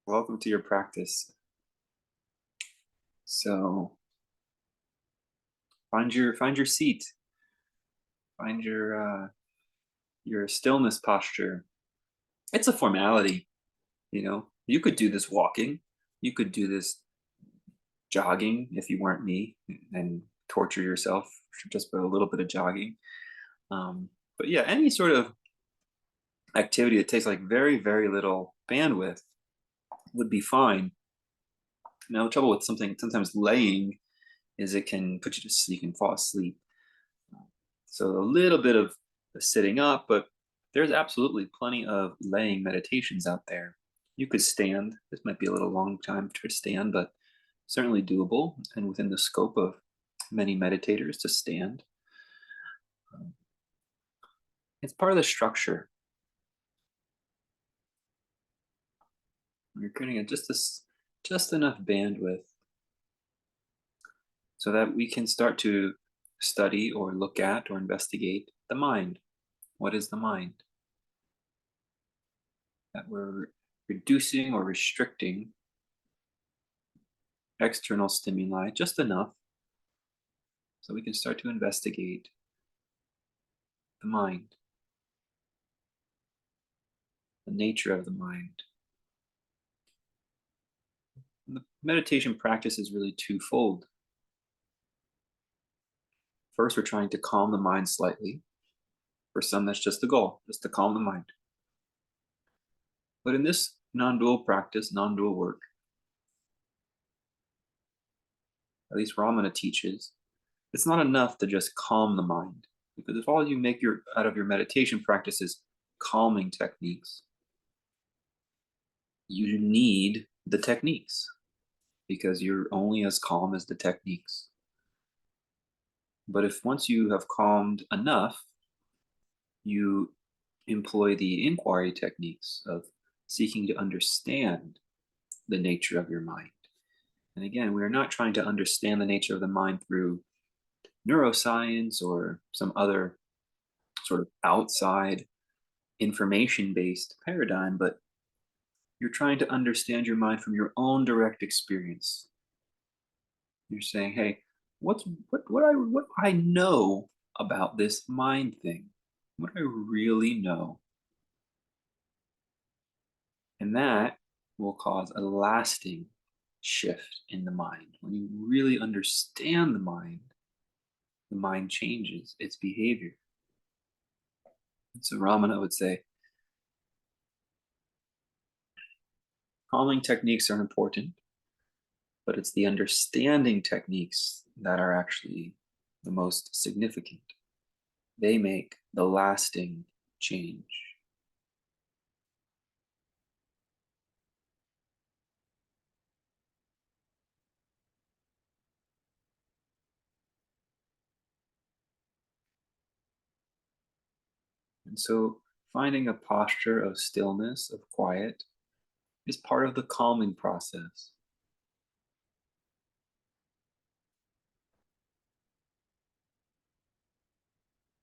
Welcome to your practice. So find your seat, find your stillness posture. It's a formality, you know. You could do this walking, you could do this jogging if you weren't me, and torture yourself for just a little bit of jogging. But yeah, any sort of activity that takes like very little bandwidth would be fine. No trouble with something. Sometimes laying is it can put you to sleep. You can fall asleep. So a little bit of sitting up, but there's absolutely plenty of laying meditations out there. You could stand. This might be a little long time to stand, but certainly doable and within the scope of many meditators to stand. It's part of the structure. You're creating just enough bandwidth so that we can start to study or look at or investigate the mind. What is the mind? That we're reducing or restricting external stimuli just enough so we can start to investigate the mind, the nature of the mind. And the meditation practice is really twofold. First, we're trying to calm the mind slightly. For some, that's just the goal, just to calm the mind. But in this non-dual practice, non-dual work, at least Ramana teaches, it's not enough to just calm the mind. Because if all you make out of your meditation practice is calming techniques, you need the techniques because you're only as calm as the techniques. But if once you have calmed enough, you employ the inquiry techniques of seeking to understand the nature of your mind. And again, we are not trying to understand the nature of the mind through neuroscience or some other sort of outside information-based paradigm, but you're trying to understand your mind from your own direct experience. You're saying, hey, what I know about this mind thing? What do I really know? And that will cause a lasting shift in the mind. When you really understand the mind changes its behavior. And so Ramana would say, calming techniques are important, but it's the understanding techniques that are actually the most significant. They make the lasting change. And so finding a posture of stillness, of quiet, is part of the calming process.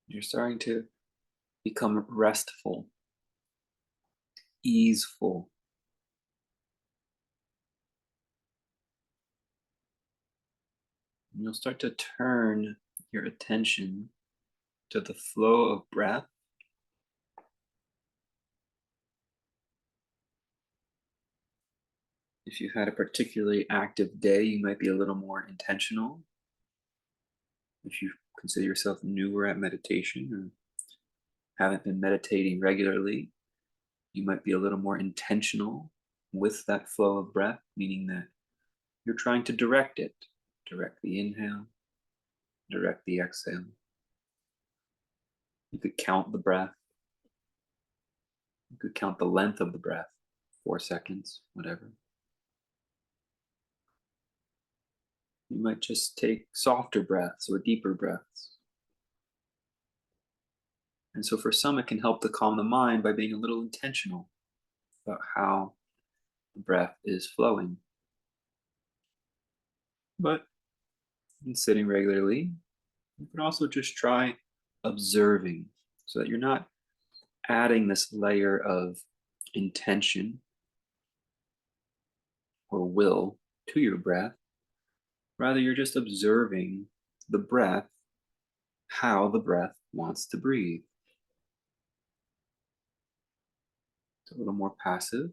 You're starting to become restful, easeful. And you'll start to turn your attention to the flow of breath. If you've had a particularly active day, you might be a little more intentional. If you consider yourself newer at meditation or haven't been meditating regularly, you might be a little more intentional with that flow of breath, meaning that you're trying to direct it. Direct the inhale, direct the exhale. You could count the breath. You could count the length of the breath, 4 seconds, whatever. You might just take softer breaths or deeper breaths. And so for some, it can help to calm the mind by being a little intentional about how the breath is flowing. But in sitting regularly, you can also just try observing so that you're not adding this layer of intention or will to your breath. Rather, you're just observing the breath, how the breath wants to breathe. It's a little more passive.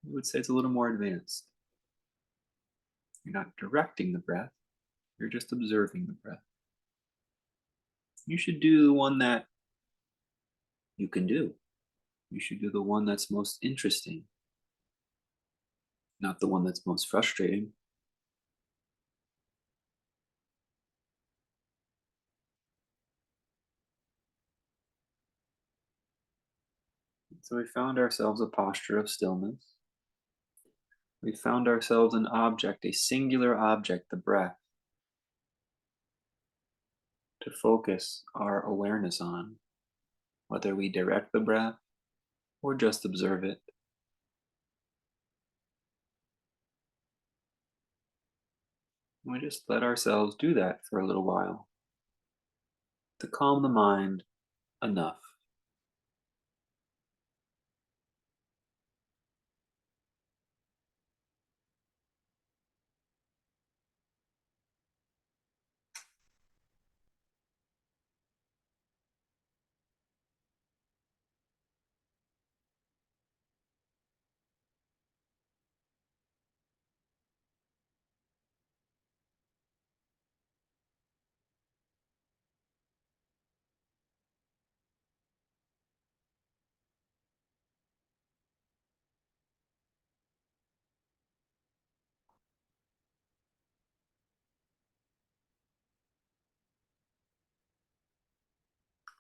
I would say it's a little more advanced. You're not directing the breath, you're just observing the breath. You should do the one that you can do. You should do the one that's most interesting, not the one that's most frustrating. So we found ourselves a posture of stillness. We found ourselves an object, a singular object, the breath, to focus our awareness on, whether we direct the breath or just observe it. We just let ourselves do that for a little while to calm the mind enough.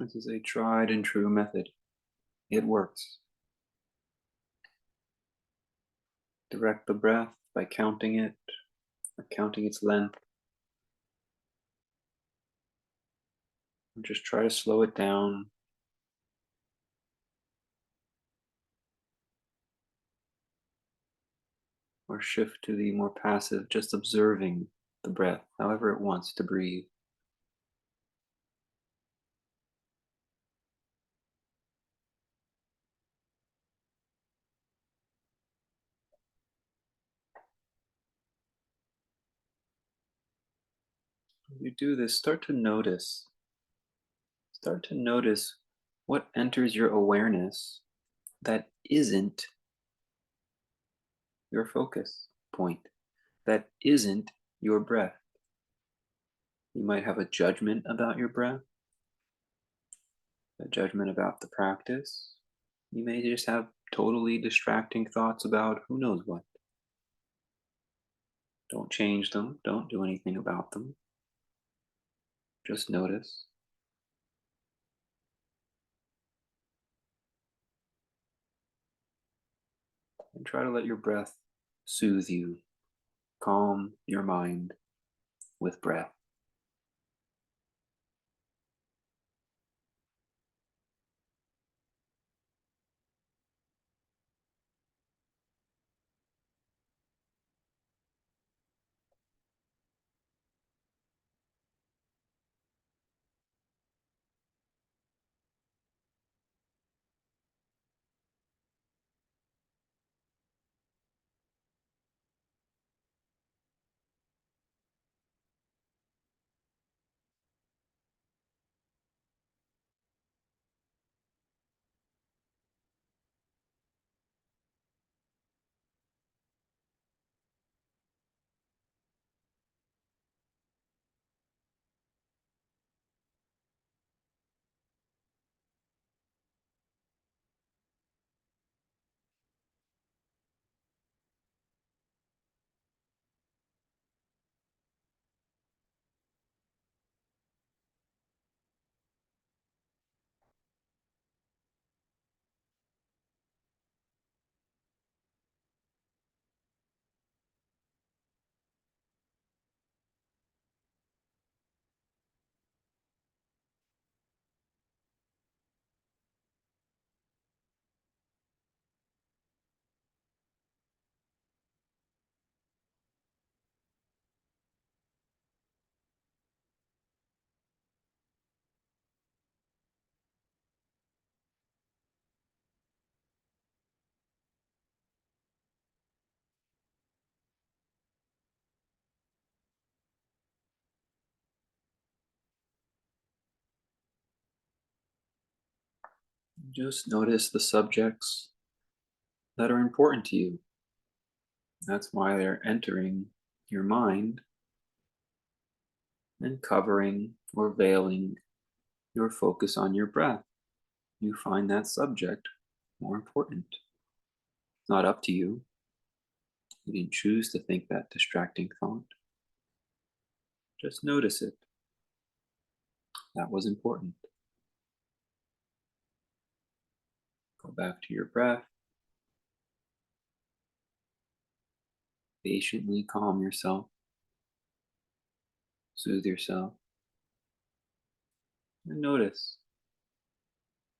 This is a tried and true method. It works. Direct the breath by counting it or counting its length. Or just try to slow it down. Or shift to the more passive, just observing the breath, however it wants to breathe. As you do this, start to notice what enters your awareness that isn't your focus point, that isn't your breath. You might have a judgment about your breath, a judgment about the practice. You may just have totally distracting thoughts about who knows what. Don't change them, don't do anything about them. Just notice. And try to let your breath soothe you, calm your mind with breath. Just notice the subjects that are important to you. That's why they're entering your mind and covering or veiling your focus on your breath. You find that subject more important. It's not up to you. You didn't choose to think that distracting thought. Just notice it. That was important. Go back to your breath. Patiently calm yourself. Soothe yourself. And notice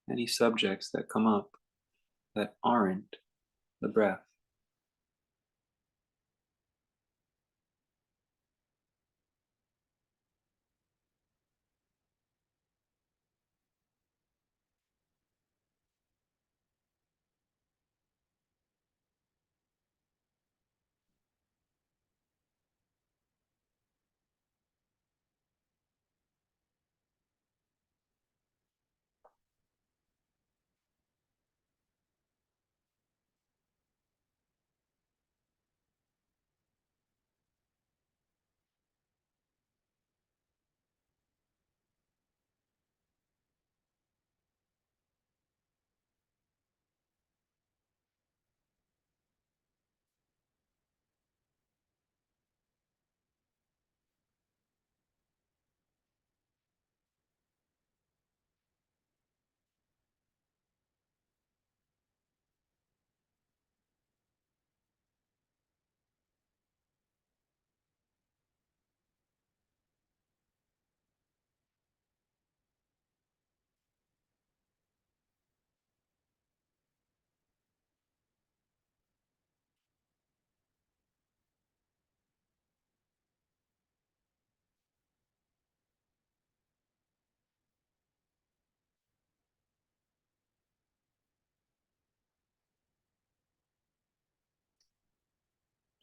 any subjects that come up that aren't the breath.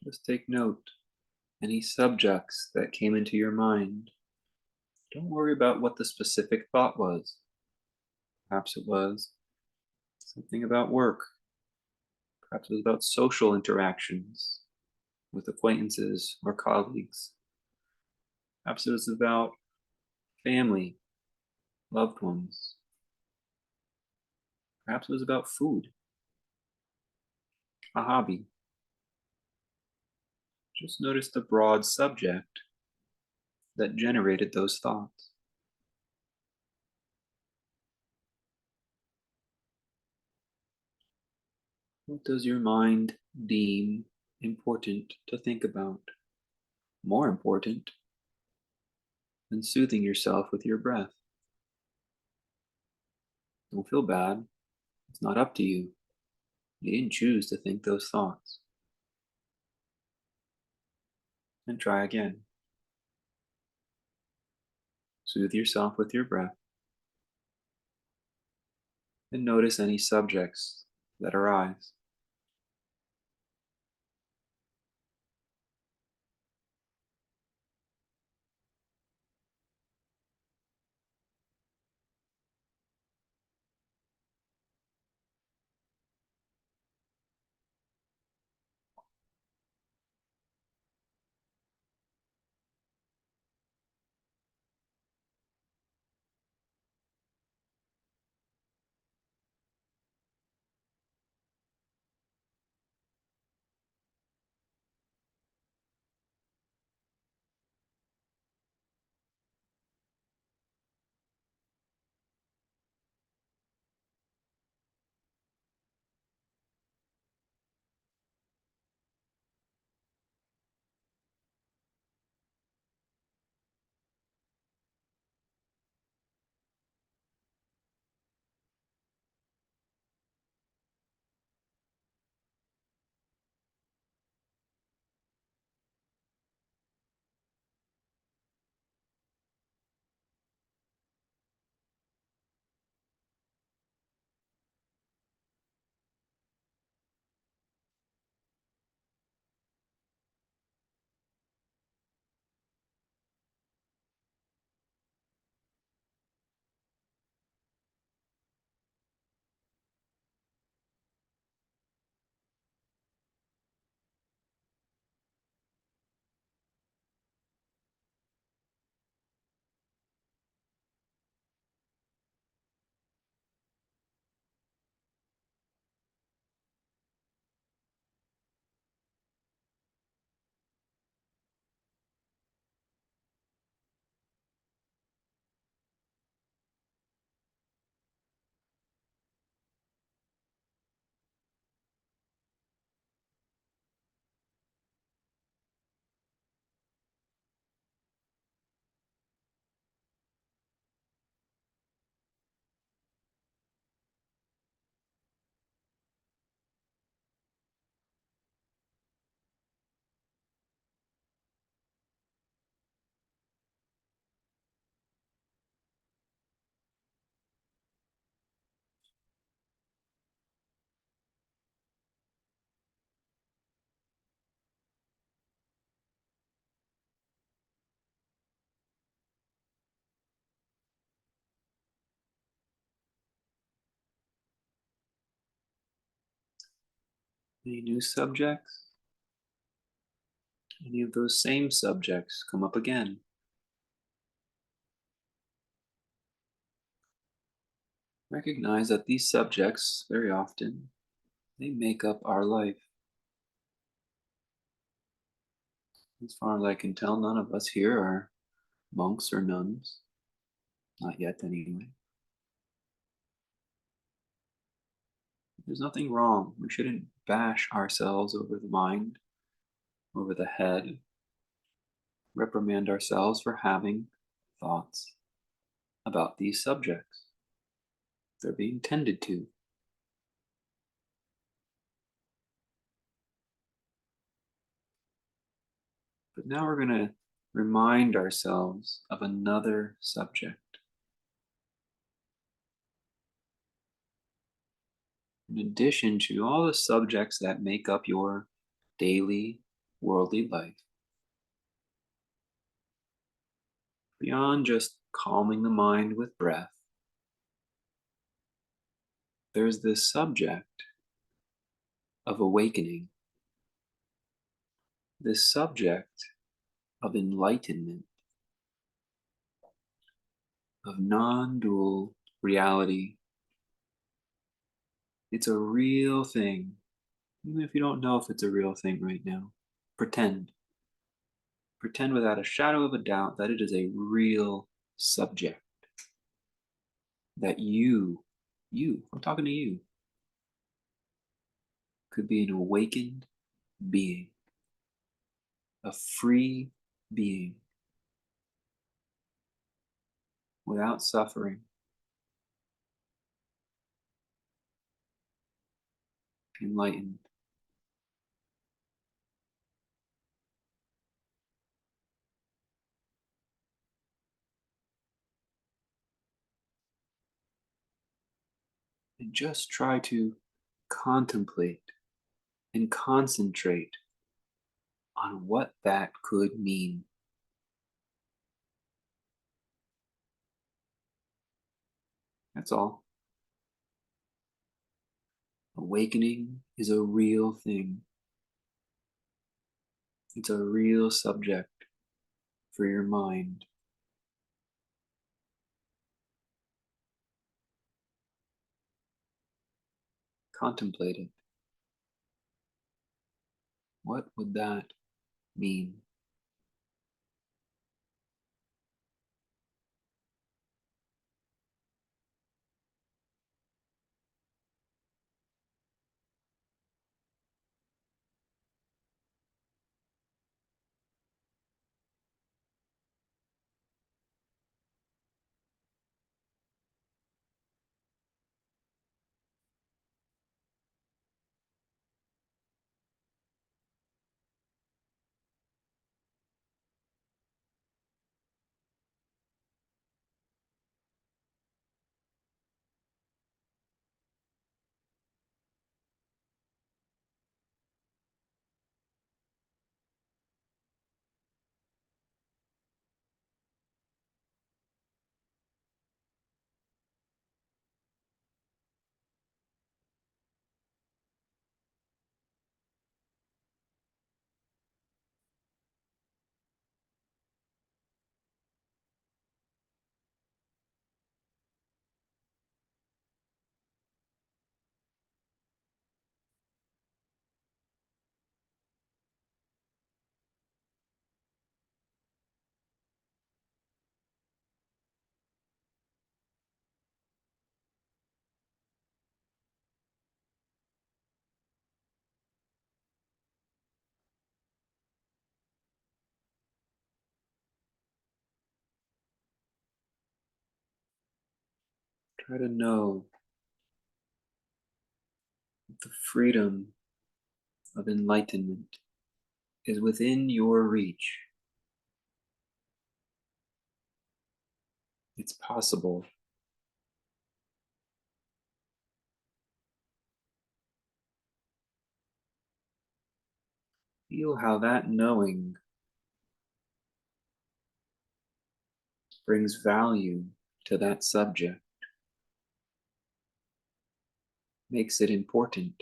Just take note. Any subjects that came into your mind. Don't worry about what the specific thought was. Perhaps it was something about work. Perhaps it was about social interactions with acquaintances or colleagues. Perhaps it was about family, loved ones. Perhaps it was about food, a hobby. Just notice the broad subject that generated those thoughts. What does your mind deem important to think about? More important than soothing yourself with your breath. Don't feel bad. It's not up to you. You didn't choose to think those thoughts. And try again. Soothe yourself with your breath and notice any subjects that arise. Any new subjects? Any of those same subjects come up again? Recognize that these subjects, very often, they make up our life. As far as I can tell, none of us here are monks or nuns. Not yet, anyway. There's nothing wrong. We shouldn't bash ourselves over the mind, over the head, reprimand ourselves for having thoughts about these subjects. They're being tended to. But now we're going to remind ourselves of another subject. In addition to all the subjects that make up your daily worldly life, beyond just calming the mind with breath, there's this subject of awakening, this subject of enlightenment, of non-dual reality. It's a real thing, even if you don't know if it's a real thing right now. Pretend. Pretend without a shadow of a doubt that it is a real subject. That I'm talking to you, could be an awakened being, a free being, without suffering, enlightened. And just try to contemplate and concentrate on what that could mean. That's all. Awakening is a real thing. It's a real subject for your mind. Contemplate it. What would that mean? Try to know that the freedom of enlightenment is within your reach. It's possible. Feel how that knowing brings value to that subject, makes it important.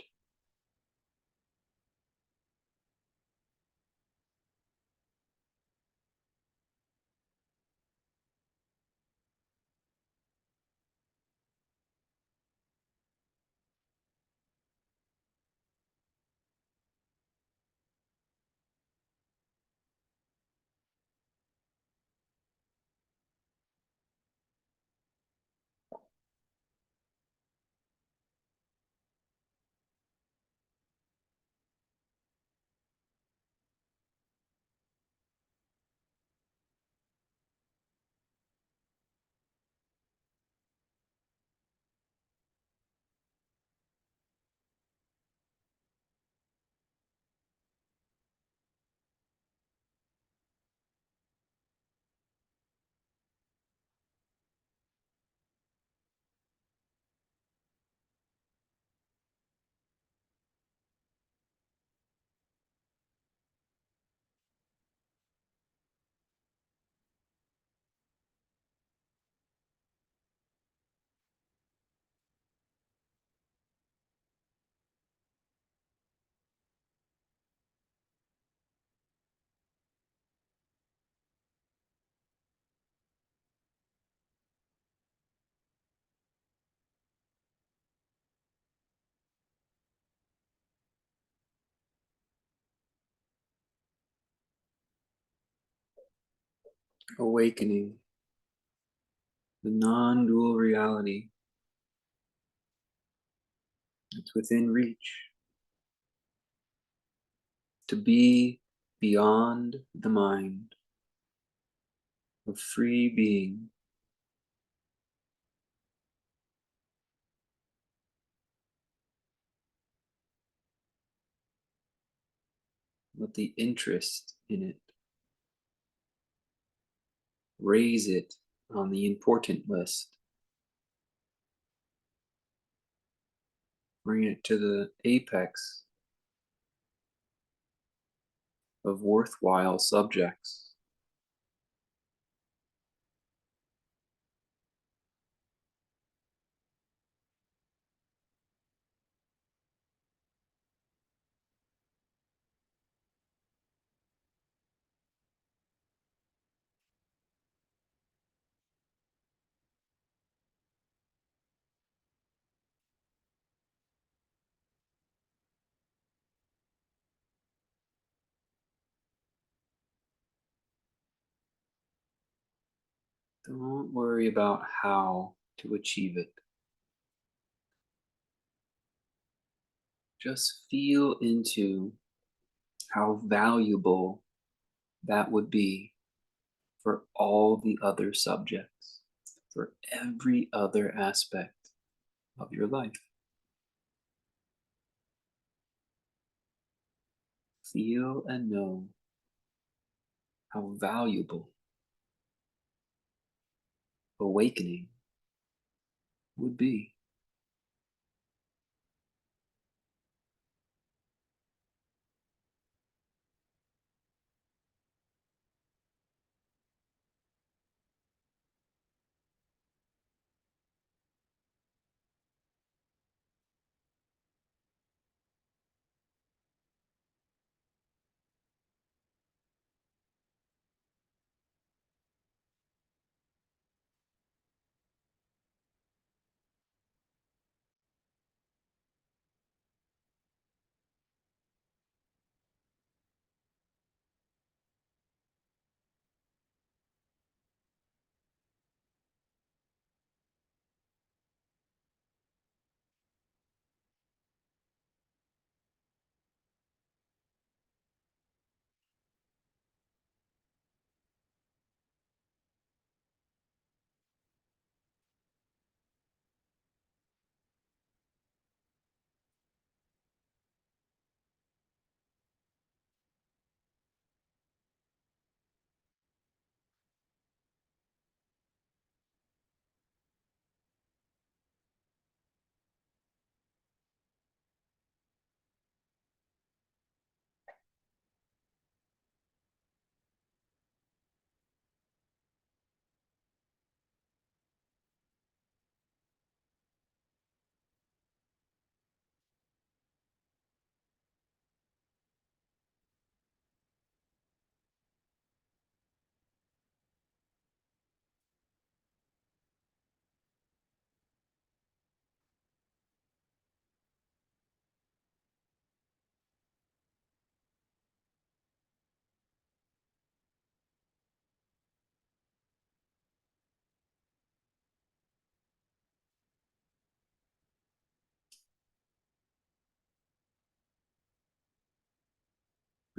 awakening the non-dual reality that's within reach, to be beyond the mind, of free being. Let the interest in it raise it on the important list. Bring it to the apex of worthwhile subjects. Don't worry about how to achieve it. Just feel into how valuable that would be for all the other subjects, for every other aspect of your life. Feel and know how valuable awakening would be.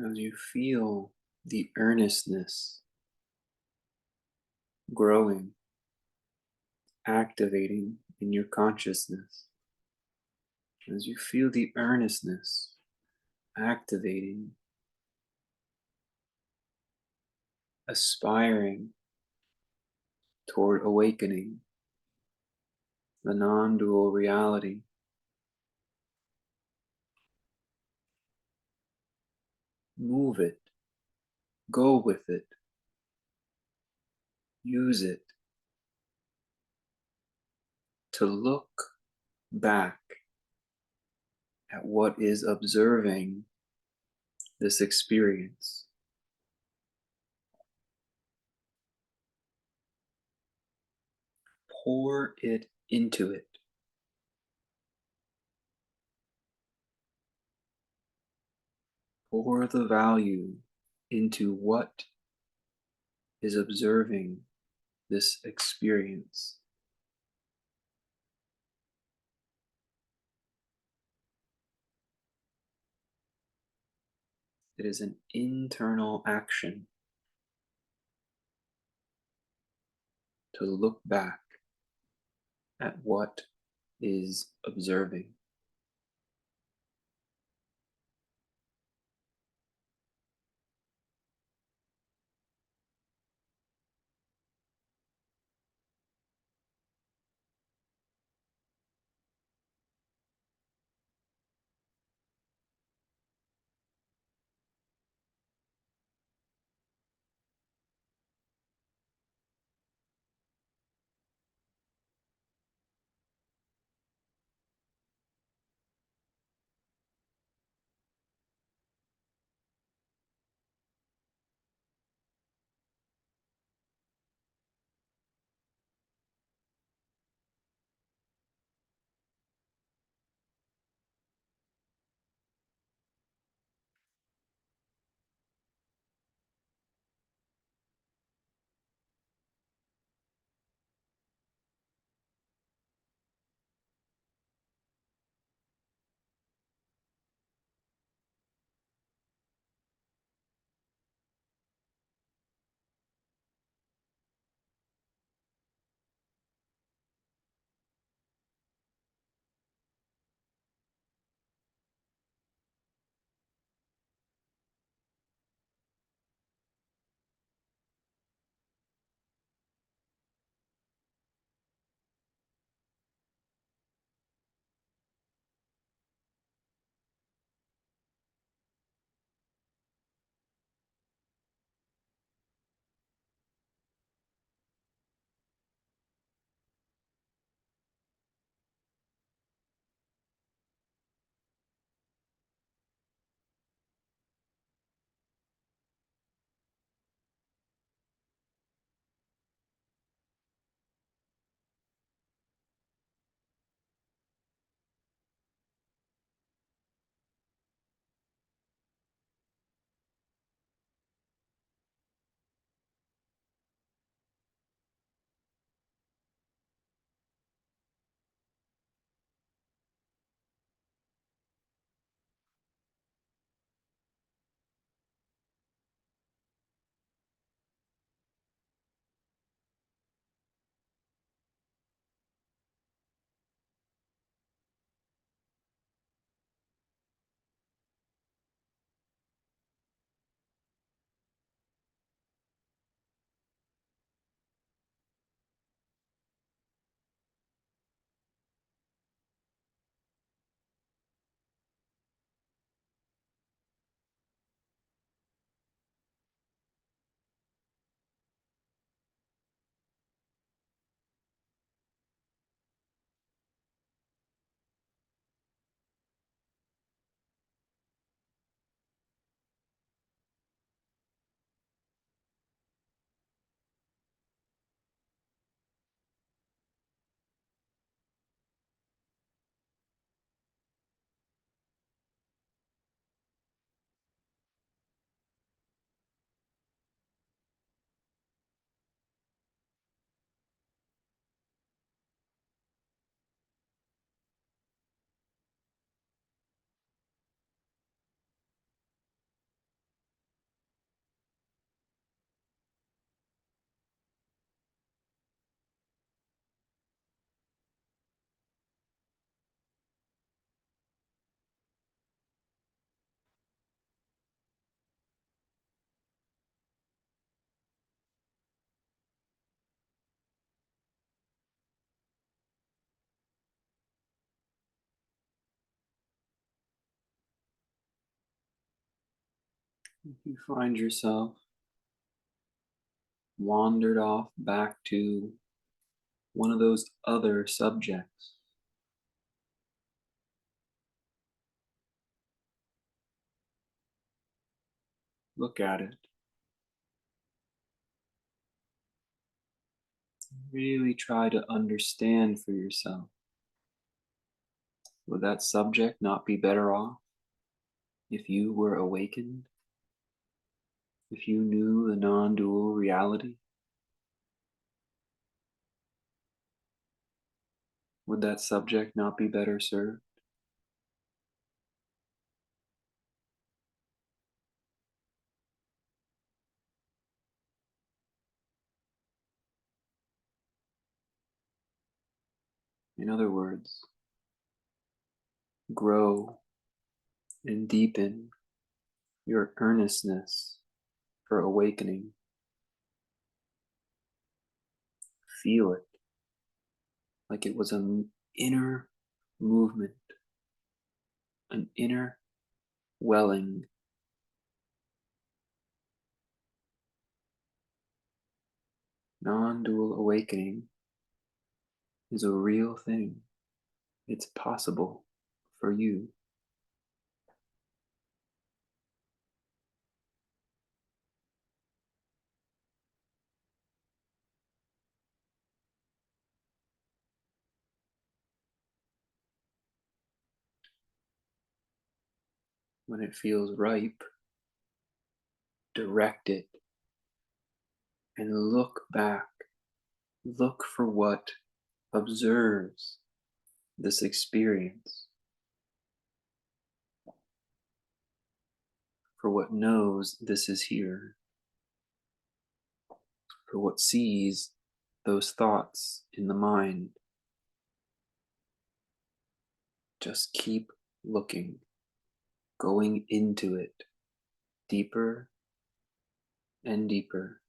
As you feel the earnestness growing, activating in your consciousness, as you feel the earnestness activating, aspiring toward awakening the non dual reality, move it, go with it, use it to look back at what is observing this experience. Pour it into it. Pour the value into what is observing this experience. It is an internal action to look back at what is observing. If you find yourself wandered off back to one of those other subjects, look at it. Really try to understand for yourself. Would that subject not be better off if you were awakened? If you knew the non-dual reality, would that subject not be better served? In other words, grow and deepen your earnestness for awakening. Feel it like it was an inner movement, an inner welling. Non-dual awakening is a real thing. It's possible for you. When it feels ripe, direct it and look back. Look for what observes this experience, for what knows this is here, for what sees those thoughts in the mind. Just keep looking, going into it deeper and deeper.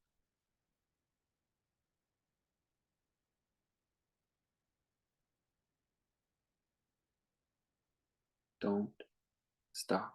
Don't stop.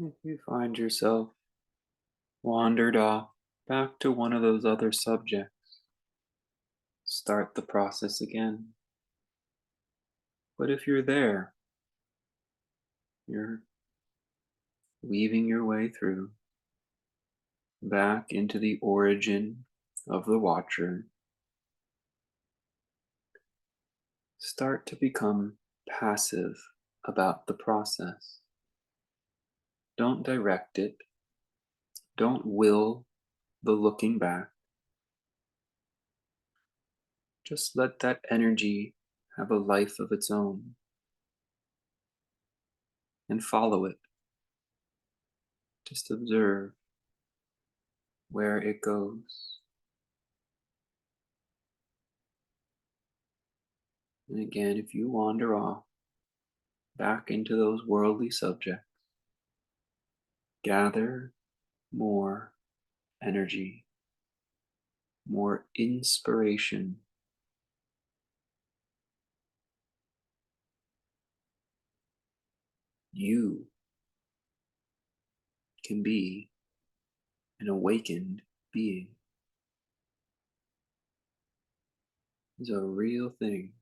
If you find yourself wandered off back to one of those other subjects, start the process again. But if you're there, you're weaving your way through back into the origin of the watcher, start to become passive about the process. Don't direct it. Don't will the looking back. Just let that energy have a life of its own and follow it. Just observe where it goes. And again, if you wander off back into those worldly subjects, gather more energy, more inspiration. You can be an awakened being. It's a real thing.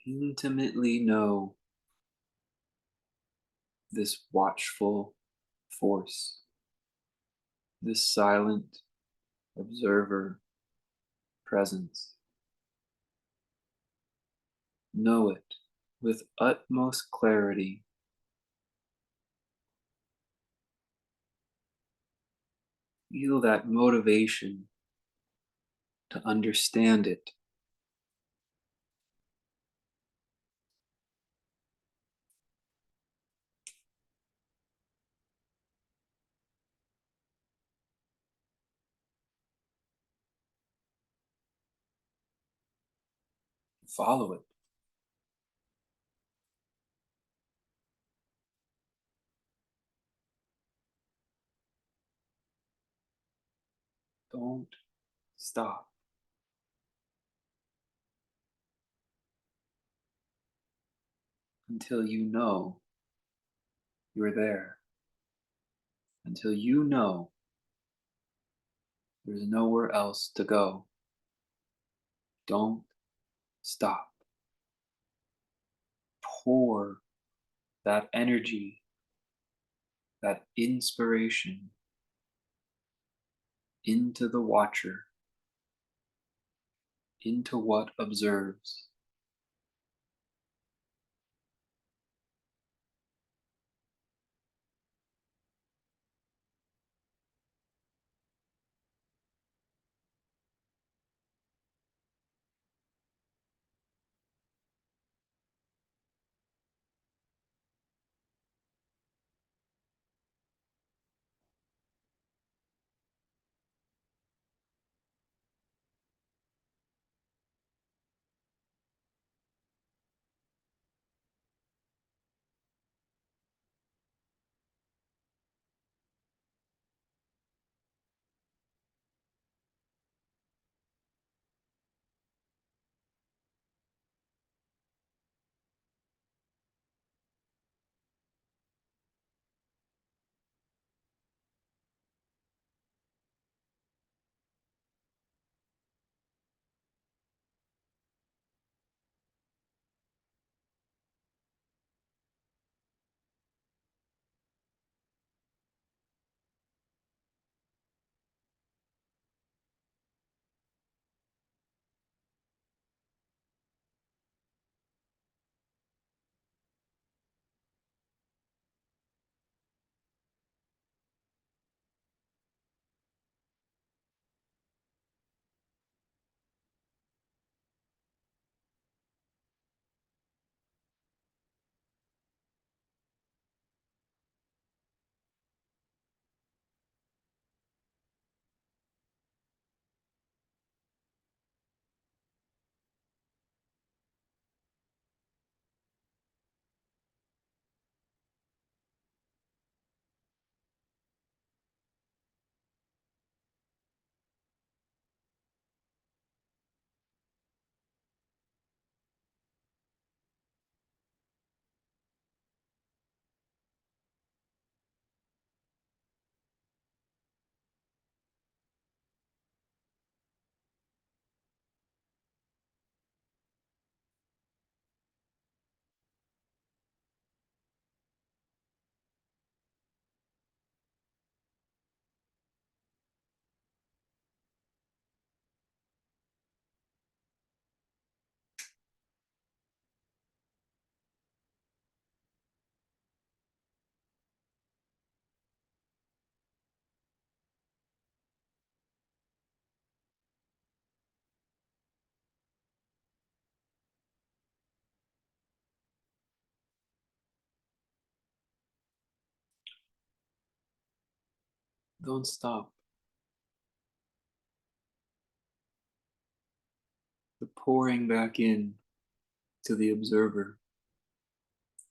Intimately know this watchful force, this silent observer presence. Know it with utmost clarity. Feel that motivation to understand it. Follow it. Don't stop until you know you're there, until you know there's nowhere else to go. Don't stop. Pour that energy, that inspiration into the watcher, into what observes. Don't stop. The pouring back in to the observer.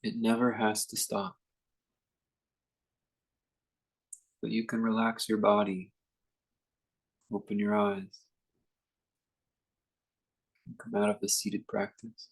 It never has to stop. But you can relax your body, open your eyes, and come out of the seated practice.